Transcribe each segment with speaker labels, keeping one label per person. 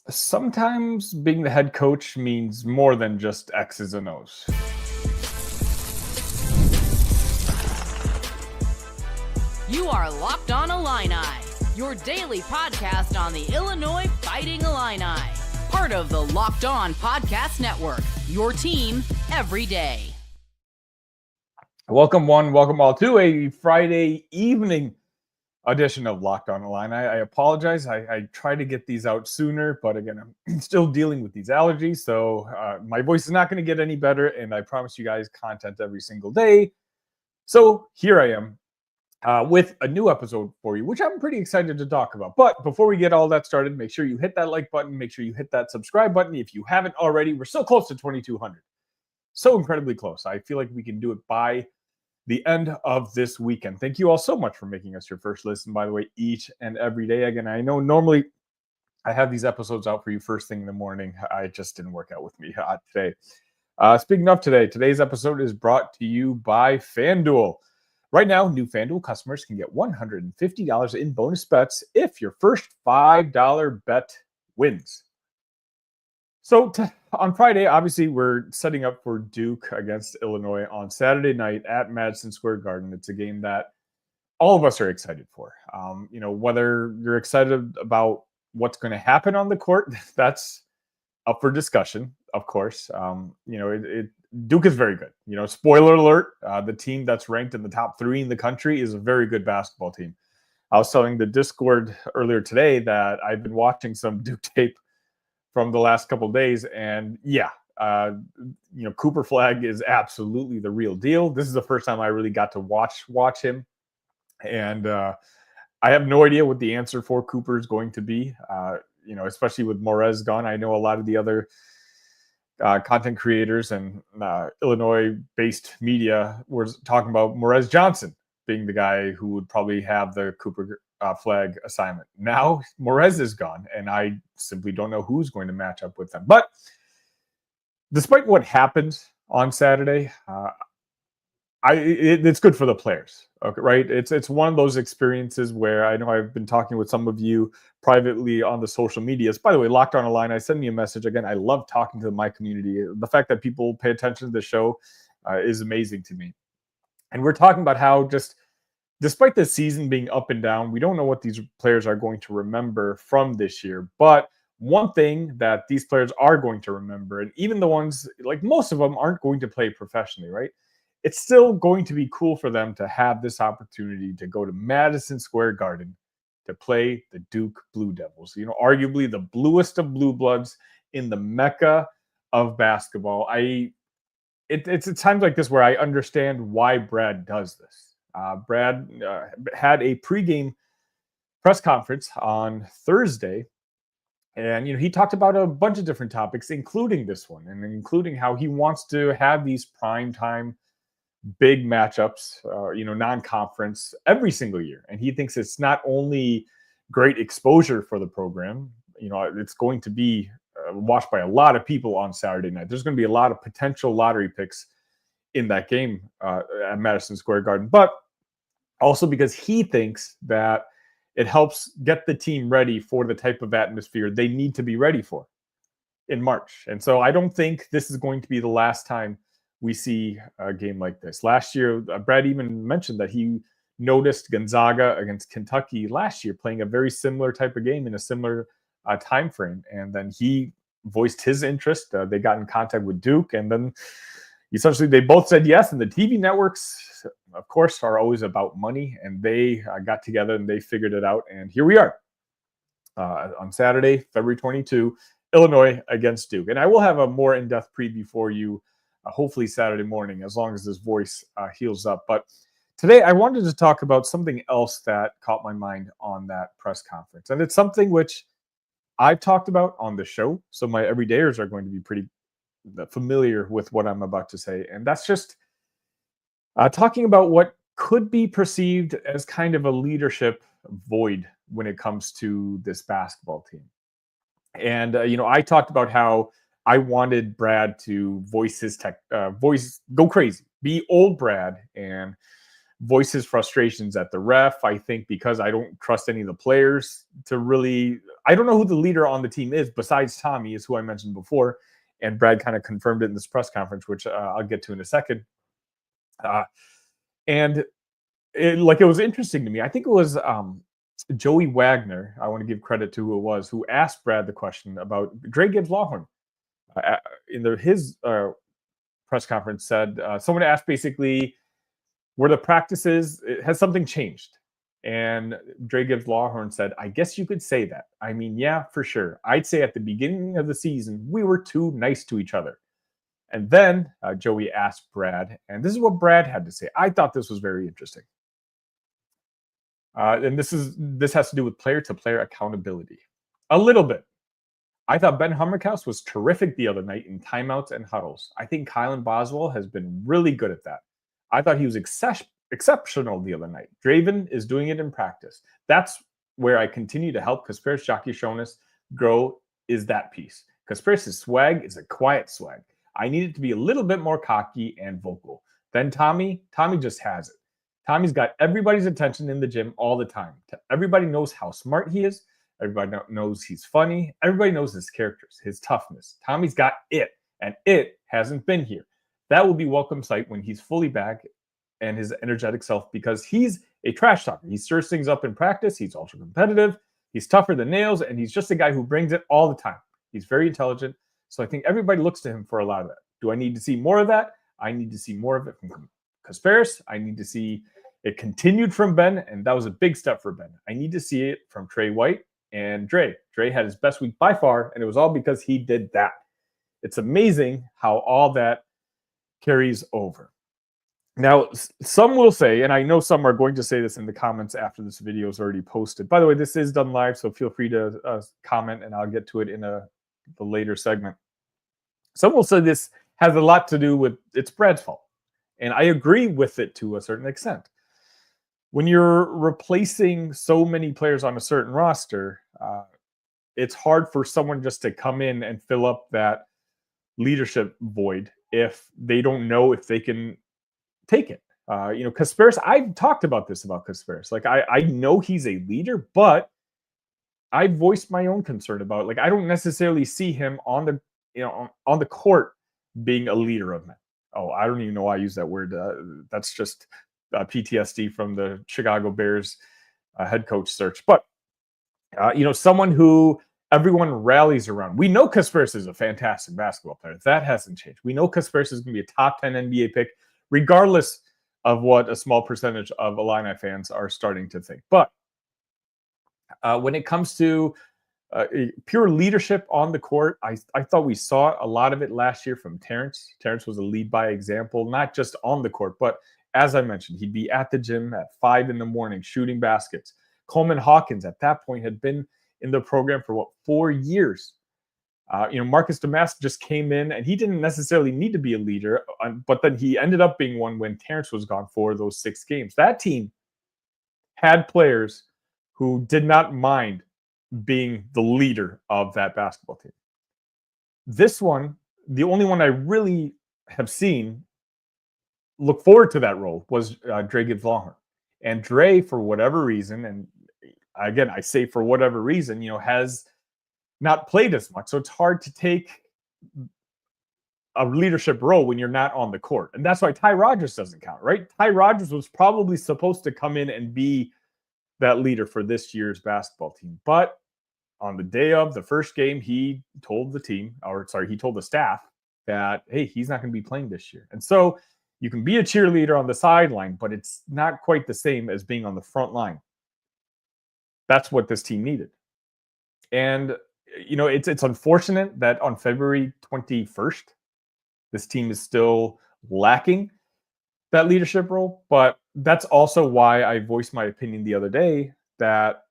Speaker 1: Sometimes being the head coach means more than just X's and O's.
Speaker 2: You are Locked On Illini, your daily podcast on the Illinois Fighting Illini. Part of the Locked On Podcast Network, your team every day.
Speaker 1: Welcome one, welcome all to a Friday evening edition of Locked On Illini. I apologize. I try to get these out sooner, but again, I'm still dealing with these allergies, so my voice is not going to get any better, and I promise you guys content every single day. So here I am with a new episode for you, which I'm pretty excited to talk about. But before we get all that started, make sure you hit that like button. Make sure you hit that subscribe button. If you haven't already, we're so close to 2,200. So incredibly close. I feel like we can do it by the end of this weekend. Thank you all so much for making us your first listen, by the way, each and every day. Again, I know normally I have these episodes out for you first thing in the morning. I just didn't work out with me today. Speaking of today, today's episode is brought to you by FanDuel. Right now, new FanDuel customers can get $150 in bonus bets if your first $5 bet wins. So on Friday, obviously, we're setting up for Duke against Illinois on Saturday night at Madison Square Garden. It's a game that all of us are excited for. Whether you're excited about what's going to happen on the court, that's up for discussion, of course. Duke is very good. Spoiler alert, the team that's ranked in the top 3 in the country is a very good basketball team. I was telling the Discord earlier today that I've been watching some Duke tape from the last couple of days, and Cooper Flagg is absolutely the real deal. This is the first time I really got to watch him, and I have no idea what the answer for Cooper is going to be. Especially with Morez gone. I know a lot of the other content creators and Illinois-based media was talking about Morez Johnson being the guy who would probably have the Cooper Flagg assignment. Now Morez is gone, and I simply don't know who's going to match up with them. But despite what happened on Saturday, it's good for the players. Okay, right? It's one of those experiences where I know I've been talking with some of you privately on the social medias. By the way, Locked On Illini, send me a message. Again, I love talking to my community. The fact that people pay attention to the show is amazing to me. And we're talking about how just despite the season being up and down, we don't know what these players are going to remember from this year. But one thing that these players are going to remember, and even the ones, like most of them, aren't going to play professionally, right? It's still going to be cool for them to have this opportunity to go to Madison Square Garden to play the Duke Blue Devils. Arguably the bluest of blue bloods in the mecca of basketball. It's at times like this where I understand why Brad does this. Brad had a pregame press conference on Thursday, and he talked about a bunch of different topics, including this one, and including how he wants to have these primetime big matchups, non-conference every single year. And he thinks it's not only great exposure for the program, it's going to be watched by a lot of people on Saturday night. There's going to be a lot of potential lottery picks in that game at Madison Square Garden, but also because he thinks that it helps get the team ready for the type of atmosphere they need to be ready for in March. And so I don't think this is going to be the last time we see a game like this. Last year, Brad even mentioned that he noticed Gonzaga against Kentucky last year playing a very similar type of game in a similar time frame. And then he voiced his interest. They got in contact with Duke, and then essentially they both said yes. And the TV networks, of course, are always about money, and they got together and they figured it out. And here we are on Saturday, February 22, Illinois against Duke. And I will have a more in-depth preview for you hopefully Saturday morning, as long as this voice heals up. But today I wanted to talk about something else that caught my mind on that press conference. And it's something which I've talked about on the show, so my everydayers are going to be pretty familiar with what I'm about to say. And that's just talking about what could be perceived as kind of a leadership void when it comes to this basketball team. And, I talked about how I wanted Brad to voice his voice, go crazy, be old Brad, and voices frustrations at the ref. I think because I don't trust any of the players to really, I don't know who the leader on the team is besides Tommy, is who I mentioned before. And Brad kind of confirmed it in this press conference, which I'll get to in a second. And it was interesting to me. I think it was Joey Wagner, I want to give credit to who it was, who asked Brad the question about Dre Gibbs Lawhorn. In his press conference said, someone asked basically, were the practices, has something changed? And Dre Gibbs Lawhorn said, I guess you could say that. I mean, yeah, for sure. I'd say at the beginning of the season, we were too nice to each other. And then Joey asked Brad, and this is what Brad had to say. I thought this was very interesting. And this has to do with player-to-player accountability. A little bit. I thought Ben Humrichous was terrific the other night in timeouts and huddles. I think Kylan Boswell has been really good at that. I thought he was exceptional the other night. Draven is doing it in practice. That's where I continue to help Kasparis Jokishonis grow, is that piece. Kasparis' swag is a quiet swag. I need it to be a little bit more cocky and vocal. Then Tommy just has it. Tommy's got everybody's attention in the gym all the time. Everybody knows how smart he is. Everybody knows he's funny. Everybody knows his characters, his toughness. Tommy's got it, and it hasn't been here. That will be welcome sight when he's fully back and his energetic self, because he's a trash talker. He stirs things up in practice. He's ultra competitive. He's tougher than nails, and he's just a guy who brings it all the time. He's very intelligent. So I think everybody looks to him for a lot of that. Do I need to see more of that? I need to see more of it from Kasparis. I need to see it continued from Ben, and that was a big step for Ben. I need to see it from Trey White and Dre. Dre had his best week by far, and it was all because he did that. It's amazing how all that carries over. Now, some will say, and I know some are going to say this in the comments after this video is already posted. By the way, this is done live, so feel free to comment, and I'll get to it in the later segment. Some will say this has a lot to do with it's Brad's fault. And I agree with it to a certain extent. When you're replacing so many players on a certain roster, it's hard for someone just to come in and fill up that leadership void if they don't know if they can take it. Kasparis, I've talked about this about Kasparis. Like, I know he's a leader, but I voiced my own concern about it. Like, I don't necessarily see him on the court being a leader of men. Oh, I don't even know why I use that word. That's just PTSD from the Chicago Bears head coach search. But, someone who everyone rallies around. We know Kasparis is a fantastic basketball player. That hasn't changed. We know Kasparis is going to be a top 10 NBA pick, regardless of what a small percentage of Illini fans are starting to think. But when it comes to pure leadership on the court, I thought we saw a lot of it last year from Terrence. Terrence was a lead by example, not just on the court, but as I mentioned, he'd be at the gym at 5 a.m. shooting baskets. Coleman Hawkins at that point had been in the program for 4 years. Marcus Damas just came in, and he didn't necessarily need to be a leader, but then he ended up being one when Terrence was gone for those 6 games. That team had players who did not mind being the leader of that basketball team. This one, the only one I really have seen look forward to that role was Dre Gibbs Lawhorn. And Dre, for whatever reason, and again, I say for whatever reason, has not played as much. So it's hard to take a leadership role when you're not on the court. And that's why Ty Rodgers doesn't count, right? Ty Rodgers was probably supposed to come in and be that leader for this year's basketball team. But on the day of the first game, he told the staff that, hey, he's not going to be playing this year. And so you can be a cheerleader on the sideline, but it's not quite the same as being on the front line. That's what this team needed. And, it's unfortunate that on February 21st, this team is still lacking that leadership role. But that's also why I voiced my opinion the other day that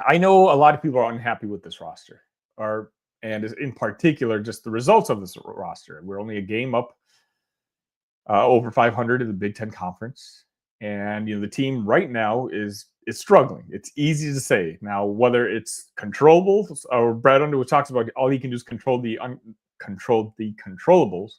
Speaker 1: I know a lot of people are unhappy with this roster, and in particular, just the results of this roster. We're only a game up over 500 in the Big Ten Conference. And, the team right now is struggling. It's easy to say. Now, whether it's controllables, or Brad Underwood talks about all he can do is control the controllables.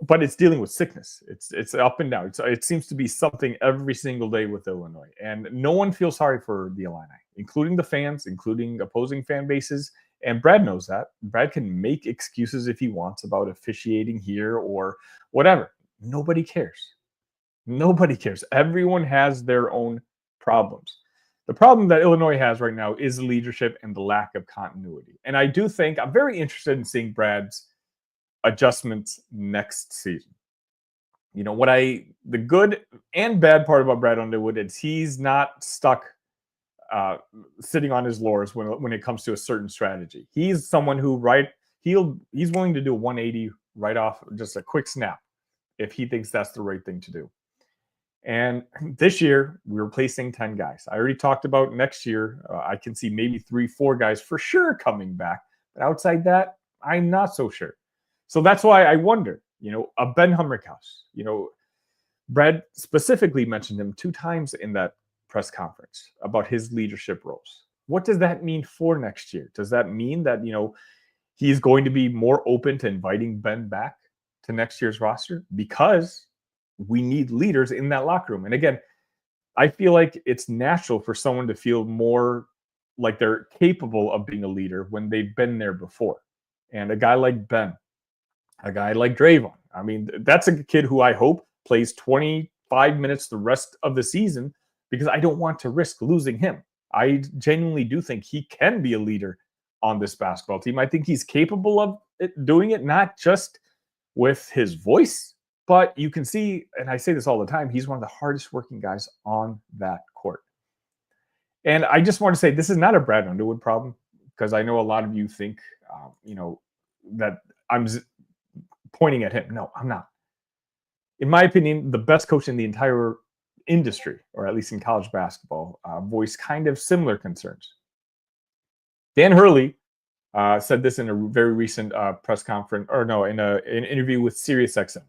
Speaker 1: but it's dealing with sickness. It's up and down. It seems to be something every single day with Illinois, and no one feels sorry for the Illini, including the fans, including opposing fan bases. And Brad knows that. Brad can make excuses if he wants about officiating here or whatever. Nobody cares. Nobody cares. Everyone has their own problems. The problem that Illinois has right now is leadership and the lack of continuity. And I do think I'm very interested in seeing Brad's adjustments next season. You know, the good and bad part about Brad Underwood is he's not stuck sitting on his laurels when it comes to a certain strategy. He's someone who he's willing to do a 180 right off, just a quick snap, if he thinks that's the right thing to do. And this year, we're replacing 10 guys. I already talked about next year. I can see maybe 3-4 guys for sure coming back. But outside that, I'm not so sure. So that's why I wonder, you know, a Ben Humrichous. You know, Brad specifically mentioned him 2 times in that press conference about his leadership roles. What does that mean for next year? Does that mean that, you know, he's going to be more open to inviting Ben back to next year's roster? Because we need leaders in that locker room. And again, I feel like it's natural for someone to feel more like they're capable of being a leader when they've been there before. And a guy like Ben, a guy like Drayvon, I mean, that's a kid who I hope plays 25 minutes the rest of the season, because I don't want to risk losing him. I genuinely do think he can be a leader on this basketball team. I think he's capable of doing it, not just with his voice, but you can see, and I say this all the time, he's one of the hardest working guys on that court. And I just want to say, this is not a Brad Underwood problem, because I know a lot of you think, you know, that I'm pointing at him. No, I'm not. In my opinion, the best coach in the entire industry, or at least in college basketball, voiced kind of similar concerns. Dan Hurley said this in a very recent press conference, or no, in an interview with SiriusXM.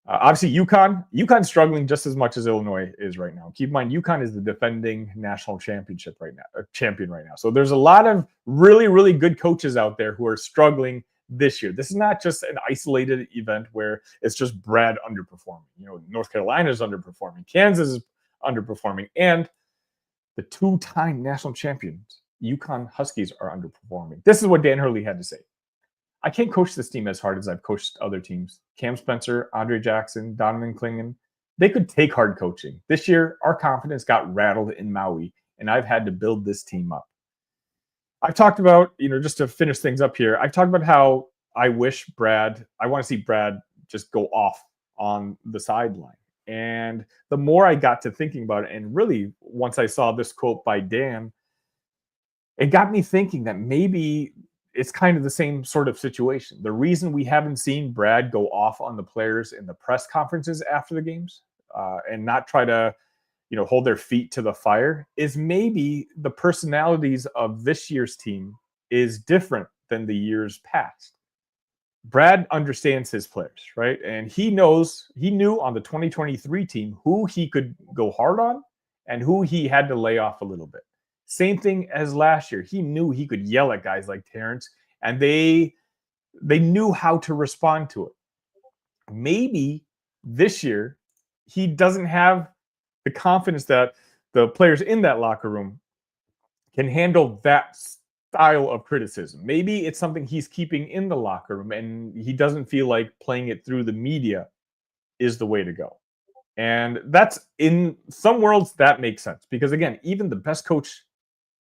Speaker 1: Obviously, UConn's struggling just as much as Illinois is right now. Keep in mind, UConn is the defending national champion right now. So there's a lot of really, really good coaches out there who are struggling this year. This is not just an isolated event where it's just Brad underperforming. You know, North Carolina is underperforming, Kansas is underperforming, and the 2-time national champions, UConn Huskies, are underperforming. This is what Dan Hurley had to say. I can't coach this team as hard as I've coached other teams. Cam Spencer, Andre Jackson, Donovan Clingan, they could take hard coaching. This year, our confidence got rattled in Maui, and I've had to build this team up. I've talked about, you know, just to finish things up here, I've talked about how I want to see Brad just go off on the sideline. And the more I got to thinking about it, and really once I saw this quote by Dan, it got me thinking that maybe it's kind of the same sort of situation. The reason we haven't seen Brad go off on the players in the press conferences after the games and not try to, you know, hold their feet to the fire is maybe the personalities of this year's team is different than the years past. Brad understands his players, right? And he knew on the 2023 team who he could go hard on and who he had to lay off a little bit. Same thing as last year. He knew he could yell at guys like Terrence, and they knew how to respond to it. Maybe this year he doesn't have the confidence that the players in that locker room can handle that style of criticism. Maybe it's something he's keeping in the locker room, and he doesn't feel like playing it through the media is the way to go. And that's, in some worlds, that makes sense. Because again, even the best coach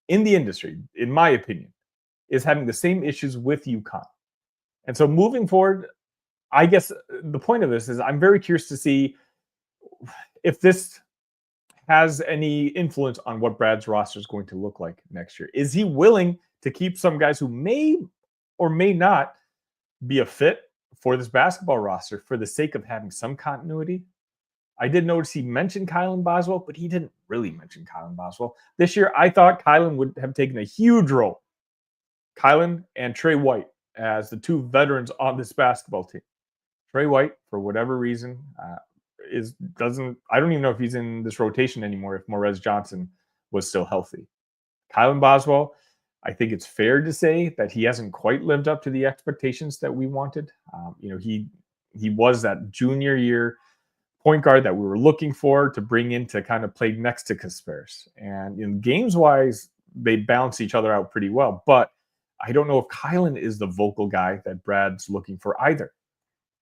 Speaker 1: in the industry, in my opinion, is having the same issues with UConn. And so moving forward, I guess the point of this is I'm very curious to see if this has any influence on what Brad's roster is going to look like next year. Is he willing to keep some guys who may or may not be a fit for this basketball roster for the sake of having some continuity? I did notice he mentioned Kylan Boswell, but he didn't really mention Kylan Boswell. This year, I thought Kylan would have taken a huge role. Kylan and Trey White as the 2 veterans on this basketball team. Trey White, for whatever reason, I don't even know if he's in this rotation anymore if Morez Johnson was still healthy. Kylan Boswell, I think it's fair to say that he hasn't quite lived up to the expectations that we wanted. You know, he he was that junior year point guard that we were looking for to bring in to kind of play next to Kasparis. And in games wise, they balance each other out pretty well. But I don't know if Kylan is the vocal guy that Brad's looking for either.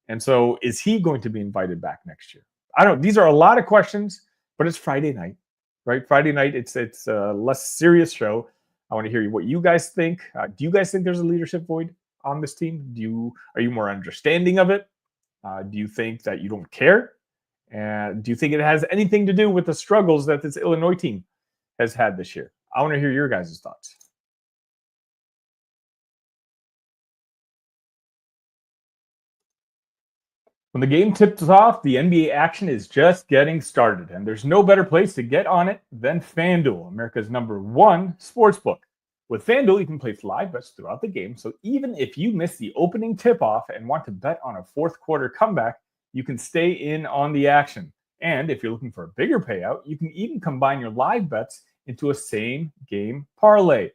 Speaker 1: And so is he going to be invited back next year? I don't. These are a lot of questions, but it's Friday night, right? Friday night, it's a less serious show. I want to hear what you guys think. Do you guys think there's a leadership void on this team? Are you more understanding of it? Do you think that you don't care? And do you think it has anything to do with the struggles that this Illinois team has had this year? I want to hear your guys' thoughts. When the game tips off, the NBA action is just getting started, and there's no better place to get on it than FanDuel, America's #1 sportsbook. With FanDuel, you can place live bets throughout the game, so even if you miss the opening tip-off and want to bet on a fourth quarter comeback, you can stay in on the action. And if you're looking for a bigger payout, you can even combine your live bets into a same-game parlay.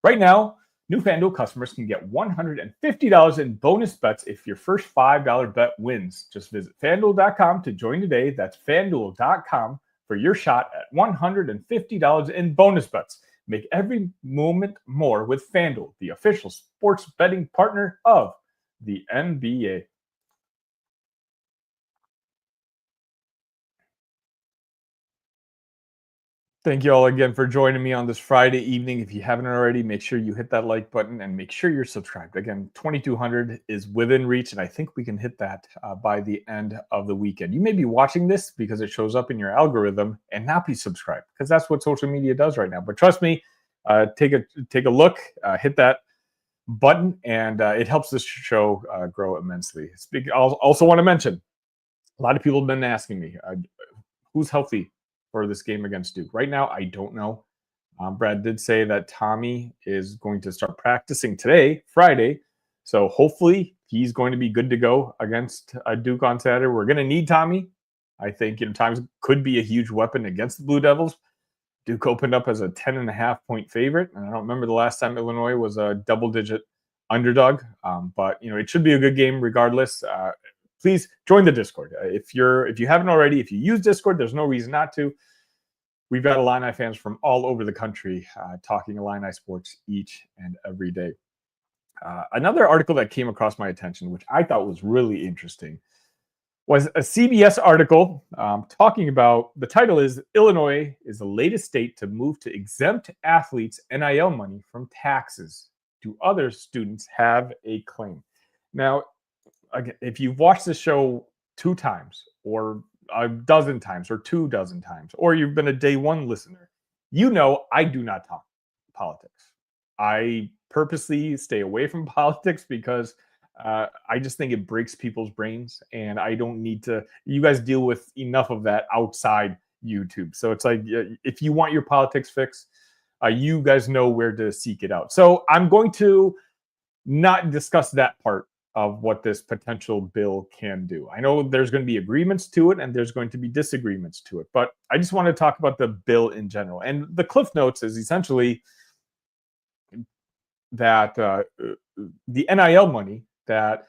Speaker 1: Right now, new FanDuel customers can get $150 in bonus bets if your first $5 bet wins. Just visit FanDuel.com to join today. That's FanDuel.com for your shot at $150 in bonus bets. Make every moment more with FanDuel, the official sports betting partner of the NBA. Thank you all again for joining me on this Friday evening. If you haven't already, make sure you hit that like button and make sure you're subscribed. Again, 2,200 is within reach, and I think we can hit that by the end of the weekend. You may be watching this because it shows up in your algorithm and not be subscribed, because that's what social media does right now. But trust me, take a look, hit that button, and it helps this show grow immensely. I also want to mention, a lot of people have been asking me, who's healthy for this game against Duke? Right now, I don't know. Brad did say that Tommy is going to start practicing today, Friday. So hopefully he's going to be good to go against Duke on Saturday. We're going to need Tommy. I think Tommy could be a huge weapon against the Blue Devils. Duke opened up as a 10.5-point favorite. And I don't remember the last time Illinois was a double-digit underdog. But it should be a good game regardless. Please join the Discord. If you haven't already, if you use Discord, there's no reason not to. We've got Illini fans from all over the country talking Illini sports each and every day. Another article that came across my attention, which I thought was really interesting, was a CBS article talking about, the title is, Illinois is the latest state to move to exempt athletes NIL money from taxes. Do other students have a claim? Now, again, if you've watched this show 2 times or a dozen times or 2 dozen times, or you've been a day one listener, I do not talk politics. I purposely stay away from politics because I just think it breaks people's brains, and I don't need to. You guys deal with enough of that outside YouTube. So it's like, if you want your politics fix, you guys know where to seek it out. So I'm going to not discuss that part of what this potential bill can do. I know there's going to be agreements to it and there's going to be disagreements to it, but I just want to talk about the bill in general. And the Cliff Notes is essentially that the NIL money that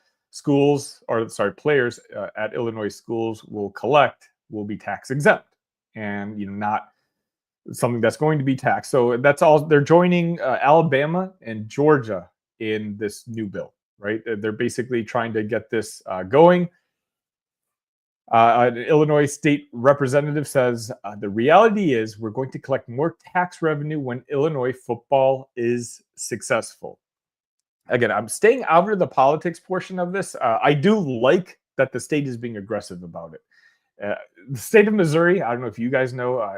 Speaker 1: players at Illinois schools will collect will be tax exempt, and not something that's going to be taxed. So that's all. They're joining Alabama and Georgia in this new bill. Right? They're basically trying to get this going. An Illinois state representative says, the reality is we're going to collect more tax revenue when Illinois football is successful. Again, I'm staying out of the politics portion of this. I do like that the state is being aggressive about it. The state of Missouri, I don't know if you guys know,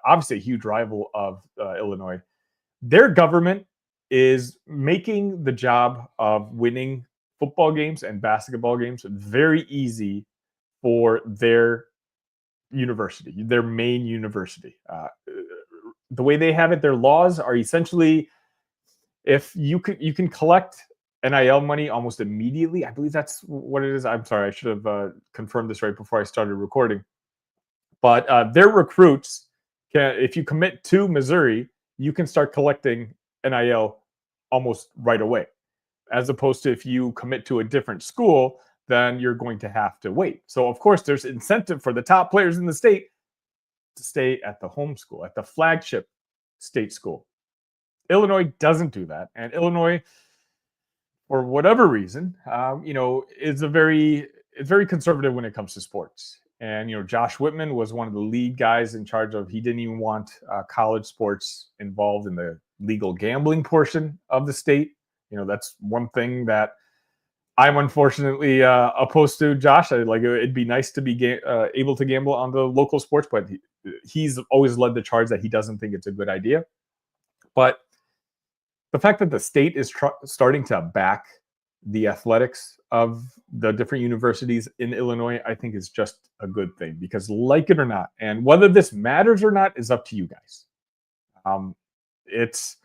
Speaker 1: obviously a huge rival of Illinois. Their government is making the job of winning football games and basketball games very easy for their university, their main university. The way they have it, their laws are essentially, if you can collect NIL money almost immediately. I believe that's what it is. I'm sorry, I should have confirmed this right before I started recording. But their recruits, if you commit to Missouri, you can start collecting NIL almost right away, as opposed to if you commit to a different school, then you're going to have to wait. So, of course, there's incentive for the top players in the state to stay at the home school, at the flagship state school. Illinois doesn't do that. And Illinois, for whatever reason, is very conservative when it comes to sports. And, Josh Whitman was one of the lead guys in charge of, he didn't even want college sports involved in the legal gambling portion of the state. That's one thing that I'm unfortunately opposed to, Josh. It'd be nice to be able to gamble on the local sports, but he's always led the charge that he doesn't think it's a good idea. But the fact that the state is starting to back the athletics of the different universities in Illinois, I think is just a good thing, because like it or not, and whether this matters or not is up to you guys. It's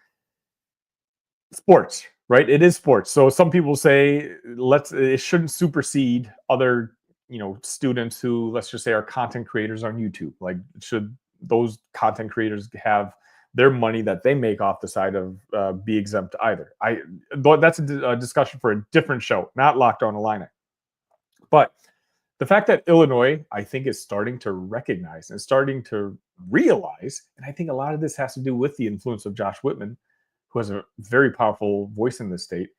Speaker 1: sports, right? It is sports. So some people say it shouldn't supersede other, students who, let's just say, are content creators on YouTube. Like, should those content creators have their money that they make off the side of be exempt either? That's a discussion for a different show, not Locked On Illini. But the fact that Illinois, I think, is starting to recognize and starting to realize, and I think a lot of this has to do with the influence of Josh Whitman, who has a very powerful voice in this state,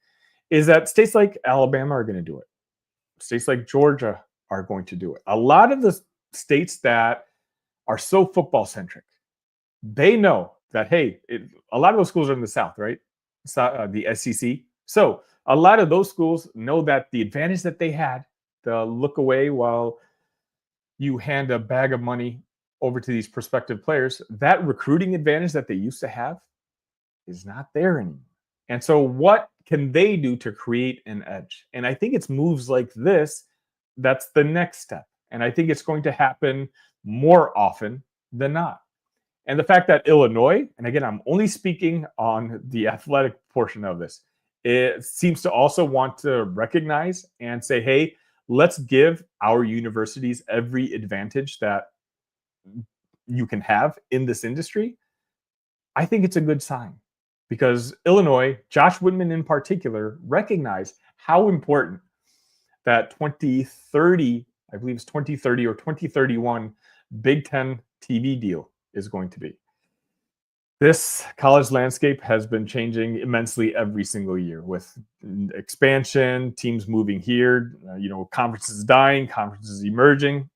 Speaker 1: is that states like Alabama are going to do it. States like Georgia are going to do it. A lot of the states that are so football centric, they know that, hey, a lot of those schools are in the South, right? The SEC. So a lot of those schools know that the advantage that they had to look away while you hand a bag of money over to these prospective players, that recruiting advantage that they used to have is not there anymore. And so what can they do to create an edge? And I think it's moves like this that's the next step. And I think it's going to happen more often than not. And the fact that Illinois, and again, I'm only speaking on the athletic portion of this, it seems to also want to recognize and say, hey, let's give our universities every advantage that you can have in this industry. I think it's a good sign, because Illinois, Josh Whitman in particular, recognized how important that 2030, I believe it's 2030 or 2031 Big Ten TV deal is going to be. This college landscape has been changing immensely every single year, with expansion, teams moving here, conferences dying, conferences emerging.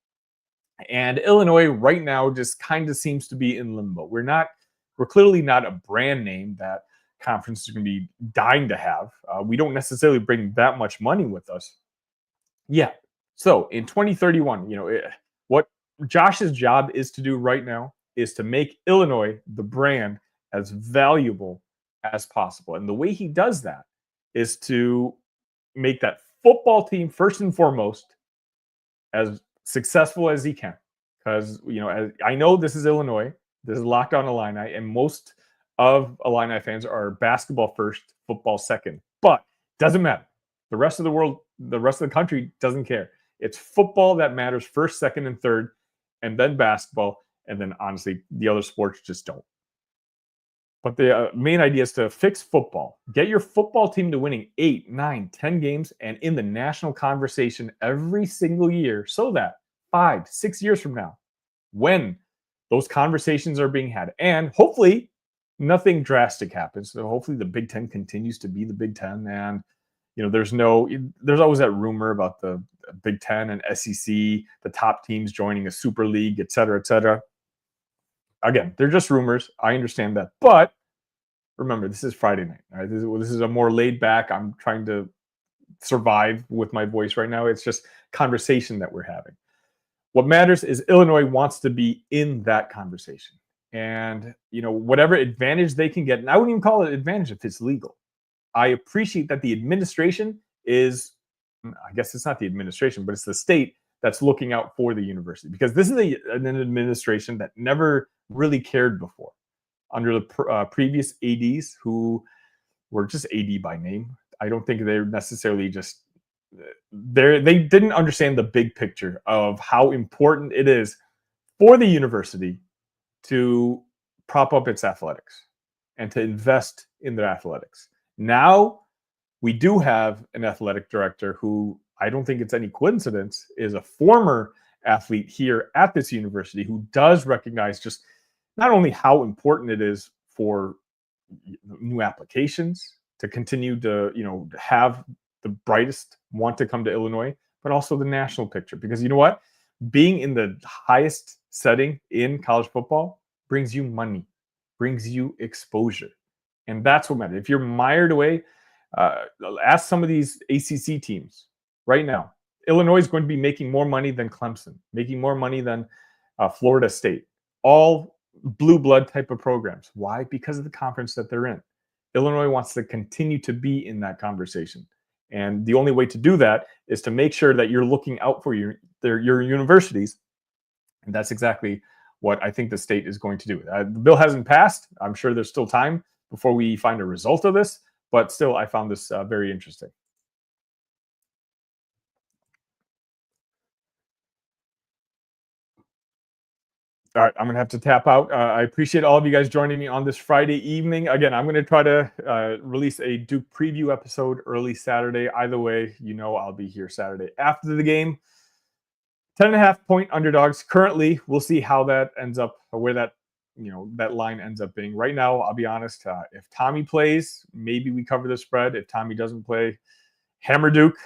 Speaker 1: And Illinois right now just kind of seems to be in limbo. We're clearly not a brand name that conferences are going to be dying to have. We don't necessarily bring that much money with us yet. So in 2031, what Josh's job is to do right now is to make Illinois, the brand, as valuable as possible. And the way he does that is to make that football team, first and foremost, as successful as he can. Because, I know this is Illinois, this is Locked On Illini, and most of Illini fans are basketball first, football second. But doesn't matter. The rest of the world, the rest of the country doesn't care. It's football that matters first, second, and third, and then basketball. And then, honestly, the other sports just don't. But the main idea is to fix football. Get your football team to winning 8, 9, 10 games and in the national conversation every single year, so that 5, 6 years from now, when those conversations are being had, and hopefully nothing drastic happens. So hopefully the Big Ten continues to be the Big Ten. And, there's always that rumor about the Big Ten and SEC, the top teams joining a super league, et cetera, et cetera. Again, they're just rumors. I understand that. But remember, this is Friday night. Right? This is a more laid back. I'm trying to survive with my voice right now. It's just conversation that we're having. What matters is Illinois wants to be in that conversation. And, whatever advantage they can get, and I wouldn't even call it advantage if it's legal. I appreciate that the administration is, I guess it's not the administration, but it's the state that's looking out for the university, because this is an administration that never really cared before under the previous ADs, who were just AD by name. I don't think they're necessarily just they didn't understand the big picture of how important it is for the university to prop up its athletics and to invest in their athletics. Now we do have an athletic director who I don't think it's any coincidence, is a former athlete here at this university who does recognize just not only how important it is for new applications to continue to, have the brightest want to come to Illinois, but also the national picture. Because you know what? Being in the highest setting in college football brings you money, brings you exposure. And that's what matters. If you're mired away, ask some of these ACC teams right now. Illinois is going to be making more money than Clemson, making more money than Florida State. All blue blood type of programs. Why? Because of the conference that they're in. Illinois wants to continue to be in that conversation. And the only way to do that is to make sure that you're looking out for your universities. And that's exactly what I think the state is going to do. The bill hasn't passed. I'm sure there's still time before we find a result of this, but still, I found this very interesting. All right, I'm going to have to tap out. I appreciate all of you guys joining me on this Friday evening. Again, I'm going to try to release a Duke preview episode early Saturday. Either way, I'll be here Saturday after the game. 10.5-point underdogs. Currently, we'll see how that ends up, or where that line ends up being. Right now, I'll be honest, if Tommy plays, maybe we cover the spread. If Tommy doesn't play, hammer Duke.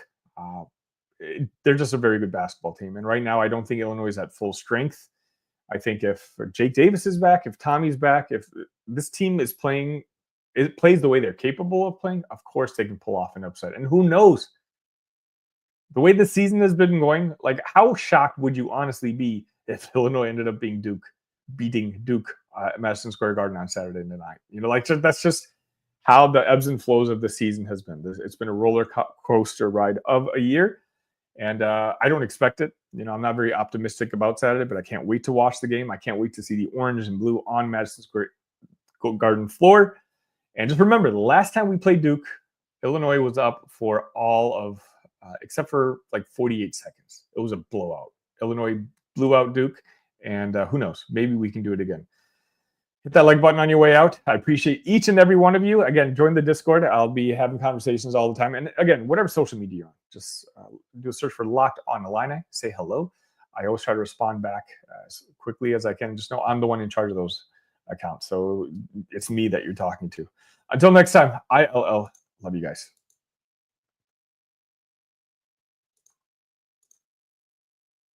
Speaker 1: They're just a very good basketball team. And right now, I don't think Illinois is at full strength. I think if Jake Davis is back, if Tommy's back, if this team is playing, it plays the way they're capable of playing, of course they can pull off an upset. And who knows? The way the season has been going, like, how shocked would you honestly be if Illinois ended up beating Duke at Madison Square Garden on Saturday night? That's just how the ebbs and flows of the season has been. It's been a roller coaster ride of a year. And I don't expect it. I'm not very optimistic about Saturday, but I can't wait to watch the game. I can't wait to see the orange and blue on Madison Square Garden floor. And just remember, the last time we played Duke, Illinois was up for all of, except for like 48 seconds. It was a blowout. Illinois blew out Duke, and who knows? Maybe we can do it again. Hit that like button on your way out. I appreciate each and every one of you. Again, join the Discord. I'll be having conversations all the time. And again, whatever social media you're on, just do a search for Locked On Illini. Say hello. I always try to respond back as quickly as I can. Just know I'm the one in charge of those accounts. So it's me that you're talking to. Until next time, ILL. Love you guys.